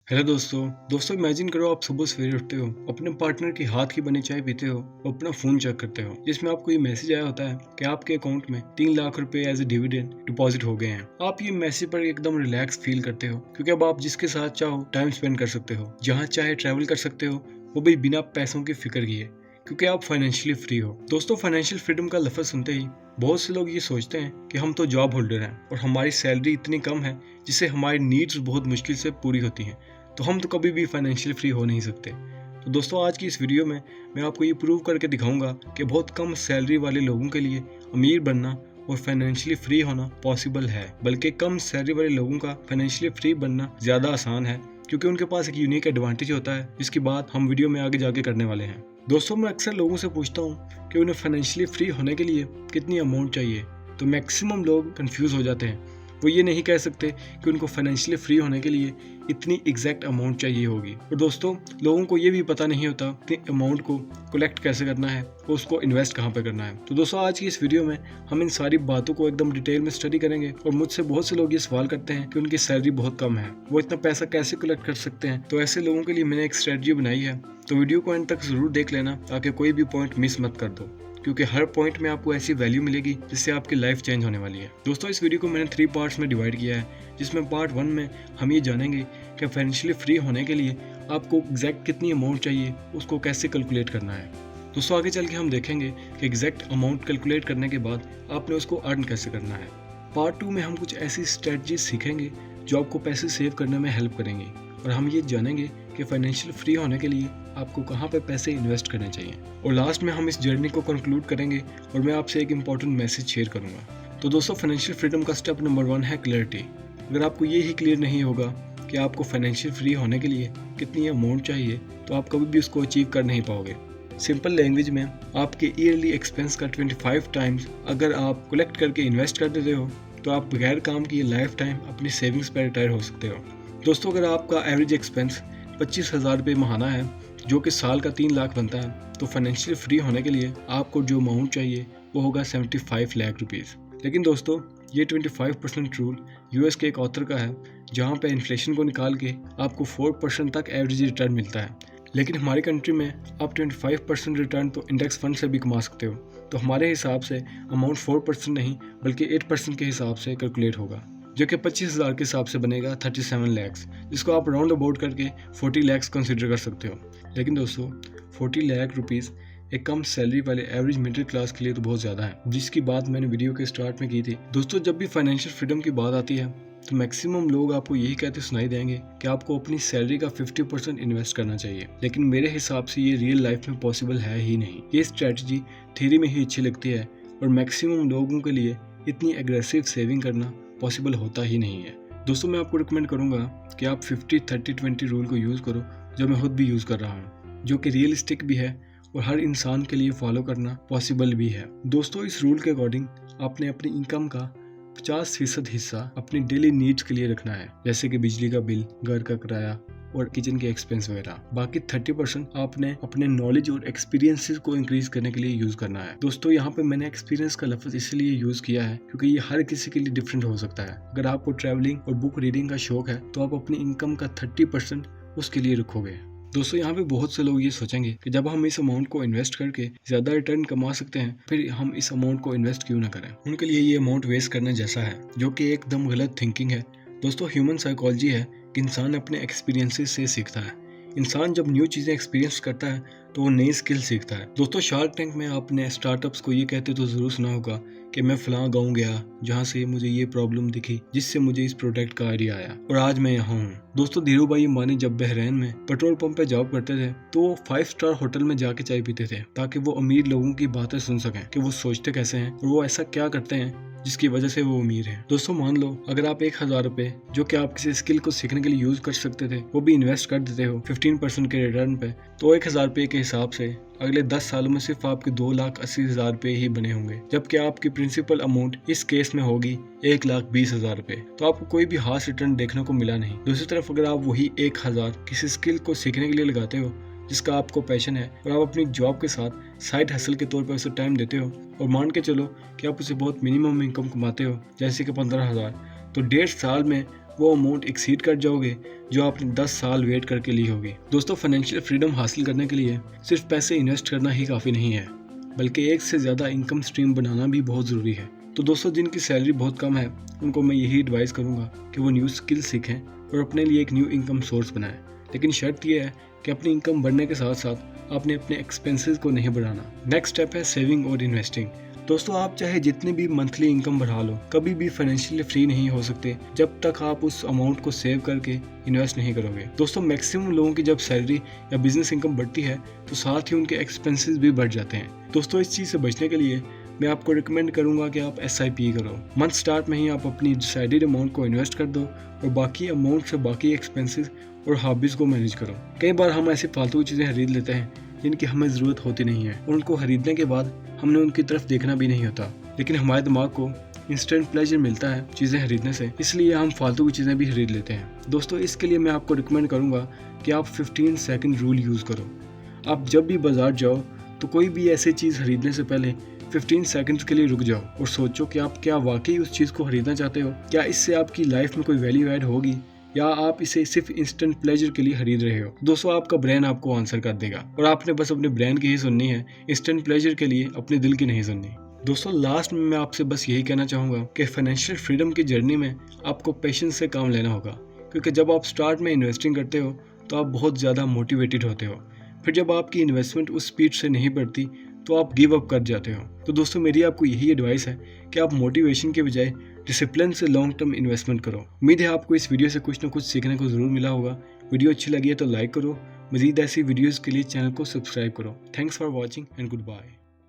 Hello दोस्तों imagine करो आप सुबह सवेरे उठते हो, अपने पार्टनर की हाथ की बनी चाय पीते हो और अपना फोन चेक करते हो जिसमें आपको ये मैसेज आया होता है कि आपके अकाउंट में 3 लाख रुपए एज ए डिविडेंड डिपॉजिट हो गए हैं। आप ये मैसेज पर एकदम रिलैक्स फील करते हो क्योंकि अब आप जिसके साथ चाहो टाइम स्पेंड कर सकते हो, जहाँ चाहे ट्रैवल कर सकते हो, वो भी बिना पैसों की फिक्र किए, क्योंकि आप फाइनेंशियली फ्री हो। दोस्तों, फाइनेंशियल फ्रीडम का लफ्ज सुनते ही बहुत से लोग ये सोचते हैं कि हम तो जॉब होल्डर हैं और हमारी सैलरी इतनी कम है जिससे हमारी नीड्स बहुत मुश्किल से पूरी होती हैं, तो हम तो कभी भी फाइनेंशियल फ्री हो नहीं सकते। तो दोस्तों, आज की इस वीडियो में मैं आपको ये प्रूव करके दिखाऊंगा कि बहुत कम सैलरी वाले लोगों के लिए अमीर बनना और फाइनेंशियली फ्री होना पॉसिबल है, बल्कि कम सैलरी वाले लोगों का फाइनेंशियली फ्री बनना ज़्यादा आसान है, क्योंकि उनके पास एक यूनिक एडवांटेज होता है जिसकी बात हम वीडियो में आगे जाके करने वाले हैं। दोस्तों, मैं अक्सर लोगों से पूछता हूँ कि उन्हें फाइनेंशियली फ्री होने के लिए कितनी अमाउंट चाहिए, तो मैक्सिमम लोग कंफ्यूज हो जाते हैं। वो ये नहीं कह सकते कि उनको फाइनेंशियली फ्री होने के लिए इतनी एग्जैक्ट अमाउंट चाहिए होगी। और दोस्तों, लोगों को ये भी पता नहीं होता कि अमाउंट को कलेक्ट कैसे करना है और उसको इन्वेस्ट कहाँ पे करना है। तो दोस्तों, आज की इस वीडियो में हम इन सारी बातों को एकदम डिटेल में स्टडी करेंगे। और मुझसे बहुत से लोग ये सवाल करते हैं कि उनकी सैलरी बहुत कम है, वो इतना पैसा कैसे कलेक्ट कर सकते हैं। तो ऐसे लोगों के लिए मैंने एक स्ट्रेटजी बनाई है, तो वीडियो को एंड तक जरूर देख लेना ताकि कोई भी पॉइंट मिस मत कर दो, क्योंकि हर पॉइंट में आपको ऐसी वैल्यू मिलेगी जिससे आपकी लाइफ चेंज होने वाली है। दोस्तों, इस वीडियो को मैंने 3 पार्ट्स में डिवाइड किया है, जिसमें पार्ट 1 में हम ये जानेंगे कि फाइनेंशियली फ्री होने के लिए आपको एग्जैक्ट कितनी अमाउंट चाहिए, उसको कैसे कैलकुलेट करना है। दोस्तों, आगे चल के हम देखेंगे कि एग्जैक्ट अमाउंट कैलकुलेट करने के बाद आपने उसको अर्न कैसे करना है। पार्ट 2 में हम कुछ ऐसी स्ट्रेटजीज सीखेंगे जो आपको पैसे सेव करने में हेल्प करेंगी, और हम ये जानेंगे कि फाइनेंशियल फ्री होने के लिए आपको कहाँ पे पैसे इन्वेस्ट करने चाहिए। और लास्ट में हम इस जर्नी को कंक्लूड करेंगे और मैं आपसे एक इम्पॉर्टेंट मैसेज शेयर करूँगा। तो दोस्तों, फाइनेंशियल फ्रीडम का स्टेप नंबर 1 है क्लैरिटी। अगर आपको ये ही क्लियर नहीं होगा कि आपको फाइनेंशियल फ्री होने के लिए कितनी अमाउंट चाहिए, तो आप कभी भी उसको अचीव कर नहीं पाओगे। सिंपल लैंग्वेज में, आपके ईयरली एक्सपेंस का 25 टाइम्स अगर आप कलेक्ट करके इन्वेस्ट कर देते हो, तो आप बगैर काम किए लाइफ टाइम अपनी सेविंग्स पर रिटायर हो सकते हो। दोस्तों, अगर आपका एवरेज एक्सपेंस 25,000 रुपये महाना है, जो कि साल का 3 लाख बनता है, तो फाइनेंशियल फ्री होने के लिए आपको जो अमाउंट चाहिए वो होगा 75 लाख रुपीज़। लेकिन दोस्तों, ये 25% रूल यूएस के एक ऑथर का है, जहाँ पे इन्फ्लेशन को निकाल के आपको 4% तक एवरेज रिटर्न मिलता है। लेकिन हमारी कंट्री में आप 25% रिटर्न तो इंडेक्स फंड से भी कमा सकते हो। तो हमारे हिसाब से अमाउंट 4% नहीं बल्कि 8% के हिसाब से कैलकुलेट होगा, जो कि 25,000 के हिसाब से बनेगा 37 लैक्स, जिसको आप राउंड अबाउट करके 40 लैक्स कंसिडर कर सकते हो। लेकिन दोस्तों, 40 लाख रुपीज़ एक कम सैलरी वाले एवरेज मिडिल क्लास के लिए तो बहुत ज़्यादा है, जिसकी बात मैंने वीडियो के स्टार्ट में की थी। दोस्तों, जब भी फाइनेंशियल फ्रीडम की बात आती है तो मैक्सिमम लोग आपको यही कहते सुनाई देंगे कि आपको अपनी सैलरी का 50% इन्वेस्ट करना चाहिए। लेकिन मेरे हिसाब से ये रियल लाइफ में पॉसिबल है ही नहीं। ये स्ट्रेटजी थ्योरी में ही अच्छी लगती है और मैक्सिमम लोगों के लिए इतनी एग्रेसिव सेविंग करना पॉसिबल होता ही नहीं है। दोस्तों, मैं आपको रिकमेंड करूंगा कि आप 50-30-20 रूल को यूज़ करो, जो मैं खुद भी यूज़ कर रहा हूँ, जो कि रियलिस्टिक भी है और हर इंसान के लिए फॉलो करना पॉसिबल भी है। दोस्तों, इस रूल के अकॉर्डिंग आपने अपनी इनकम का 50% हिस्सा अपनी डेली नीड्स के लिए रखना है, जैसे कि बिजली का बिल, घर का किराया और किचन के एक्सपेंस वगैरह। बाकी 30% आपने अपने नॉलेज और एक्सपीरियंसेस को इंक्रीज करने के लिए यूज करना है। दोस्तों, यहाँ पे मैंने एक्सपीरियंस का लफ्ज इसलिए यूज किया है क्योंकि ये हर किसी के लिए डिफरेंट हो सकता है। अगर आपको ट्रैवलिंग और बुक रीडिंग का शौक है, तो आप अपनी इनकम का 30% उसके लिए रखोगे। दोस्तों, यहाँ पे बहुत से लोग ये सोचेंगे कि जब हम इस अमाउंट को इन्वेस्ट करके ज्यादा रिटर्न कमा सकते हैं, फिर हम इस अमाउंट को इन्वेस्ट क्यों ना करें। उनके लिए ये अमाउंट वेस्ट करने जैसा है, जो कि एकदम गलत थिंकिंग है। दोस्तों, ह्यूमन साइकोलॉजी है कि इंसान अपने एक्सपीरियंसेस से सीखता है। इंसान जब न्यू चीज़ें एक्सपीरियंस करता है तो वो नई स्किल सीखता है। दोस्तों, शार्क टैंक में आपने स्टार्टअप्स को ये कहते तो ज़रूर सुना होगा कि मैं फलां गाँव गया जहाँ से मुझे ये प्रॉब्लम दिखी, जिससे मुझे इस प्रोडक्ट का आइडिया आया और आज मैं यहाँ हूँ। दोस्तों, धीरू भाई अंबानी जब बहरीन में पेट्रोल पंप पे जॉब करते थे, तो वो 5 स्टार होटल में जाके चाय पीते थे, ताकि वो अमीर लोगों की बातें सुन सकें कि वो सोचते कैसे हैं और वो ऐसा क्या करते हैं जिसकी वजह से वो अमीर है। दोस्तों, मान लो अगर आप 1,000 रुपए जो कि आप किसी स्किल को सीखने के लिए यूज कर सकते थे, वो भी इन्वेस्ट कर देते हो 15% के रिटर्न पे, तो 1,000 रुपए के हिसाब से अगले 10 सालों में सिर्फ आपके 2,80,000 रुपए ही बने होंगे, जबकि आपकी प्रिंसिपल अमाउंट इस केस में होगी 1,20,000 रुपए। तो आपको कोई भी खास रिटर्न देखने को मिला नहीं। दूसरी तरफ अगर आप वही 1,000 किसी स्किल को सीखने के लिए लगाते हो जिसका आपको पैशन है, और आप अपनी जॉब के साथ साइड हसल के तौर पर उसे टाइम देते हो, और मान के चलो कि आप उसे बहुत मिनिमम इनकम कमाते हो, जैसे कि 15,000, तो 1.5 साल में वो अमाउंट एक्सीड कर जाओगे जो आपने 10 साल वेट करके ली होगी। दोस्तों, फाइनेंशियल फ्रीडम हासिल करने के लिए सिर्फ पैसे इन्वेस्ट करना ही काफ़ी नहीं है, बल्कि एक से ज़्यादा इनकम स्ट्रीम बनाना भी बहुत ज़रूरी है। तो दोस्तों, जिनकी सैलरी बहुत कम है उनको मैं यही एडवाइस करूँगा कि वो न्यू स्किल सीखें और अपने लिए एक न्यू इनकम सोर्स बनाएं। लेकिन शर्त यह है कि अपनी इनकम बढ़ने के साथ साथ आपने अपने एक्सपेंसेस को नहीं बढ़ाना। नेक्स्ट स्टेप है सेविंग और इन्वेस्टिंग। दोस्तों, आप चाहे जितनी भी मंथली इनकम बढ़ा लो, कभी भी फाइनेंशियली फ्री नहीं हो सकते जब तक आप उस अमाउंट को सेव करके इन्वेस्ट नहीं करोगे। दोस्तों, मैक्सिमम लोगों की जब सैलरी या बिजनेस इनकम बढ़ती है तो साथ ही उनके एक्सपेंसेस भी बढ़ जाते हैं। दोस्तों, इस चीज़ से बचने के लिए मैं आपको रिकमेंड करूंगा कि आप SIP करो। मंथ स्टार्ट में ही आप अपनी डिसाइडेड अमाउंट को इन्वेस्ट कर दो और बाकी अमाउंट से बाकी एक्सपेंसेस और हॉबीज़ को मैनेज करो। कई बार हम ऐसी फालतू चीज़ें खरीद लेते हैं जिनकी हमें ज़रूरत होती नहीं है और उनको खरीदने के बाद हमने उनकी तरफ देखना भी नहीं होता, लेकिन हमारे दिमाग को इंस्टेंट प्लेजर मिलता है चीज़ें खरीदने से, इसलिए हम फालतू की चीज़ें भी खरीद लेते हैं। दोस्तों, इसके लिए मैं आपको रिकमेंड करूँगा कि आप 15 सेकंड रूल यूज़ करो। आप जब भी बाजार जाओ तो कोई भी ऐसी चीज़ खरीदने से पहले 15 सेकंड्स के लिए रुक जाओ और सोचो कि आप क्या वाकई उस चीज़ को खरीदना चाहते हो। क्या इससे आपकी लाइफ में कोई वैल्यू ऐड होगी या आप इसे सिर्फ इंस्टेंट प्लेजर के लिए खरीद रहे हो। दोस्तों, आपका ब्रेन आपको आंसर कर देगा और आपने बस अपने ब्रेन की ही सुननी है, इंस्टेंट प्लेजर के लिए अपने दिल की नहीं सुननी। दोस्तों, लास्ट में मैं आपसे बस यही कहना चाहूँगा कि फाइनेंशियल फ्रीडम की जर्नी में आपको पेशेंस से काम लेना होगा, क्योंकि जब आप स्टार्ट में इन्वेस्टिंग करते हो तो आप बहुत ज़्यादा मोटिवेटेड होते हो। फिर जब आपकी इन्वेस्टमेंट उस स्पीड से नहीं बढ़ती तो आप गिव अप कर जाते हो। तो दोस्तों, मेरी आपको यही एडवाइस है कि आप मोटिवेशन के बजाय डिसिप्लिन से लॉन्ग टर्म इन्वेस्टमेंट करो। उम्मीद है आपको इस वीडियो से कुछ ना कुछ सीखने को ज़रूर मिला होगा। वीडियो अच्छी लगी है तो लाइक करो। मज़ीद ऐसी वीडियोज़ के लिए चैनल को सब्सक्राइब करो। Thanks for watching and good bye.